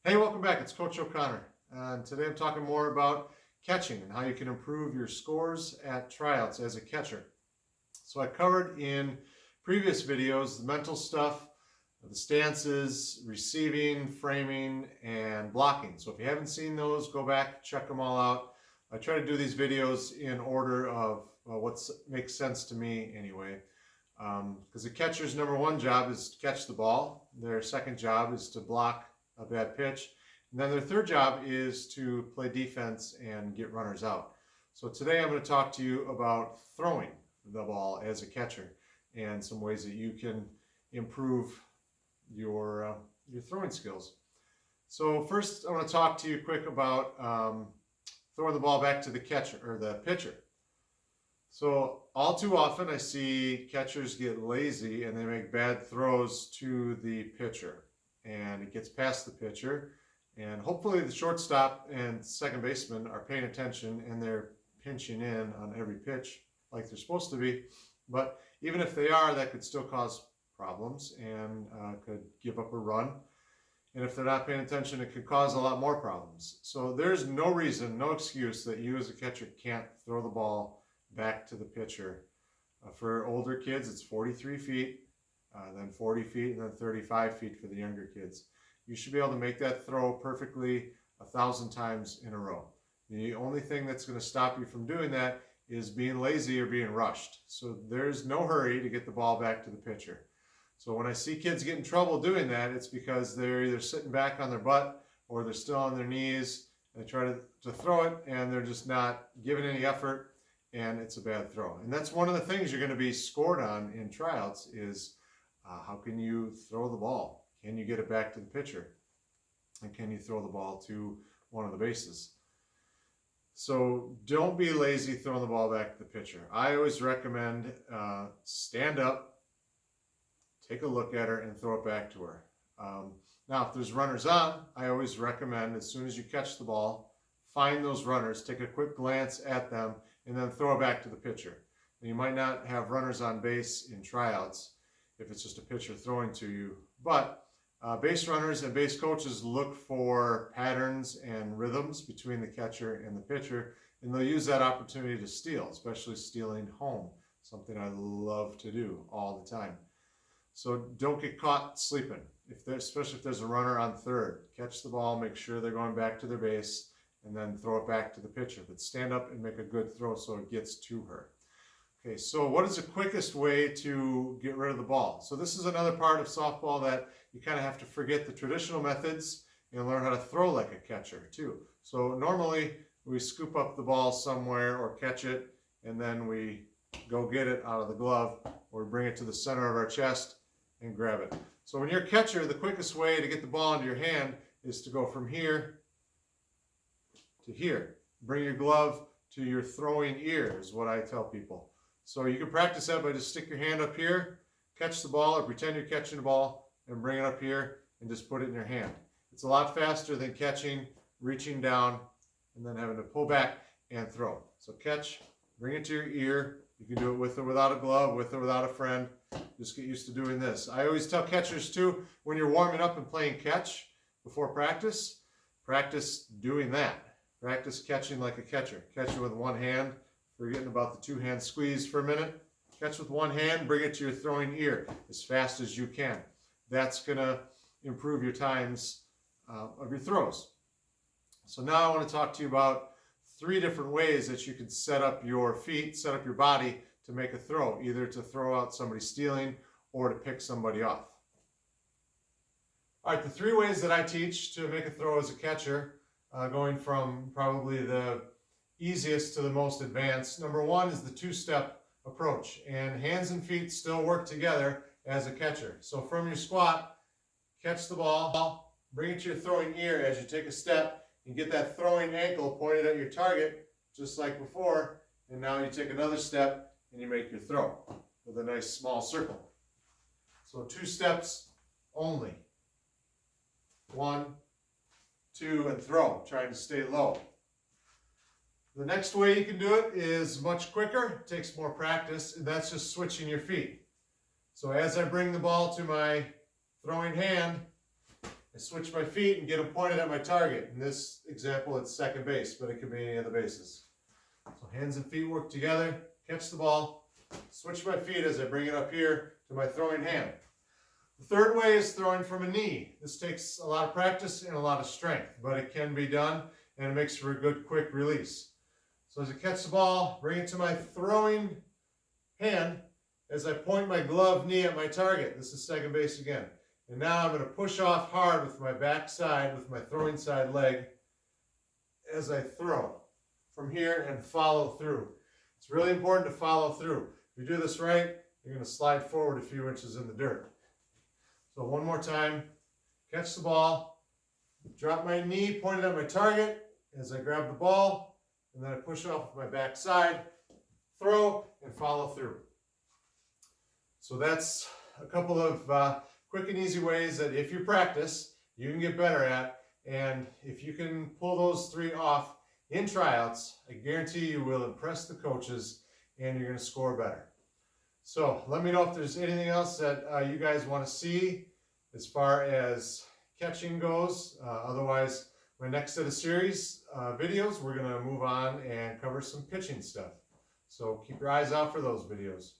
Hey, welcome back. It's Coach O'Connor. And today I'm talking more about catching and how you can improve your scores at tryouts as a catcher. So I covered in previous videos the mental stuff, the stances, receiving, framing, and blocking. So if you haven't seen those, go back, check them all out. I try to do these videos in order of what makes sense to me anyway. Because the catcher's number one job is to catch the ball. Their second job is to block a bad pitch. And then their third job is to play defense and get runners out. So today I'm going to talk to you about throwing the ball as a catcher and some ways that you can improve your throwing skills. So first I want to talk to you quick about throwing the ball back to the catcher or the pitcher. So all too often I see catchers get lazy and they make bad throws to the pitcher. And it gets past the pitcher, and hopefully the shortstop and second baseman are paying attention and they're pinching in on every pitch like they're supposed to be. But even if they are, that could still cause problems and could give up a run. And if they're not paying attention, it could cause a lot more problems. So there's no reason, no excuse that you as a catcher can't throw the ball back to the pitcher. For older kids, it's 43 feet. Then 40 feet, and then 35 feet for the younger kids. You should be able to make that throw perfectly 1,000 times in a row. The only thing that's going to stop you from doing that is being lazy or being rushed. So there's no hurry to get the ball back to the pitcher. So when I see kids get in trouble doing that, it's because they're either sitting back on their butt or they're still on their knees and they try to throw it and they're just not giving any effort and it's a bad throw. And that's one of the things you're going to be scored on in tryouts is how can you throw the ball? Can you get it back to the pitcher? And can you throw the ball to one of the bases? So don't be lazy throwing the ball back to the pitcher. I always recommend stand up, take a look at her, and throw it back to her. Now, if there's runners on, I always recommend as soon as you catch the ball, find those runners, take a quick glance at them, and then throw it back to the pitcher. And you might not have runners on base in tryouts if it's just a pitcher throwing to you. But base runners and base coaches look for patterns and rhythms between the catcher and the pitcher, and they'll use that opportunity to steal, especially stealing home, something I love to do all the time. So don't get caught sleeping, especially if there's a runner on third. Catch the ball, make sure they're going back to their base, and then throw it back to the pitcher. But stand up and make a good throw so it gets to her. Okay, so what is the quickest way to get rid of the ball? So this is another part of softball that you kind of have to forget the traditional methods and learn how to throw like a catcher too. So normally we scoop up the ball somewhere or catch it and then we go get it out of the glove or bring it to the center of our chest and grab it. So when you're a catcher, the quickest way to get the ball into your hand is to go from here to here. Bring your glove to your throwing ear is what I tell people. So you can practice that by just stick your hand up here, catch the ball or pretend you're catching the ball and bring it up here and just put it in your hand. It's a lot faster than catching, reaching down, and then having to pull back and throw. So catch, bring it to your ear. You can do it with or without a glove, with or without a friend. Just get used to doing this. I always tell catchers too, when you're warming up and playing catch before practice, practice doing that. Practice catching like a catcher. Catching with one hand. Forgetting about the two-hand squeeze for a minute. Catch with one hand, bring it to your throwing ear as fast as you can. That's going to improve your times of your throws. So now I want to talk to you about 3 different ways that you can set up your feet, set up your body to make a throw, either to throw out somebody stealing or to pick somebody off. All right, the 3 ways that I teach to make a throw as a catcher, going from probably the easiest to the most advanced. Number 1 is the 2-step approach, and hands and feet still work together as a catcher. So from your squat, catch the ball, bring it to your throwing ear as you take a step, and get that throwing ankle pointed at your target, just like before, and now you take another step and you make your throw with a nice small circle. So 2 steps only. 1, 2, and throw, trying to stay low. The next way you can do it is much quicker, it takes more practice, and that's just switching your feet. So as I bring the ball to my throwing hand, I switch my feet and get them pointed at my target. In this example, it's second base, but it could be any of the bases. So hands and feet work together, catch the ball, switch my feet as I bring it up here to my throwing hand. The third way is throwing from a knee. This takes a lot of practice and a lot of strength, but it can be done, and it makes for a good quick release. So as I catch the ball, bring it to my throwing hand as I point my gloved knee at my target. This is second base again. And now I'm going to push off hard with my back side, with my throwing side leg, as I throw from here and follow through. It's really important to follow through. If you do this right, you're going to slide forward a few inches in the dirt. So one more time, catch the ball, drop my knee pointed at my target as I grab the ball, and then I push off with my back side, throw, and follow through. So that's a couple of quick and easy ways that if you practice, you can get better at. And if you can pull those three off in tryouts, I guarantee you will impress the coaches and you're going to score better. So let me know if there's anything else that you guys want to see as far as catching goes. Otherwise, my next set of series videos, we're going to move on and cover some pitching stuff. So keep your eyes out for those videos.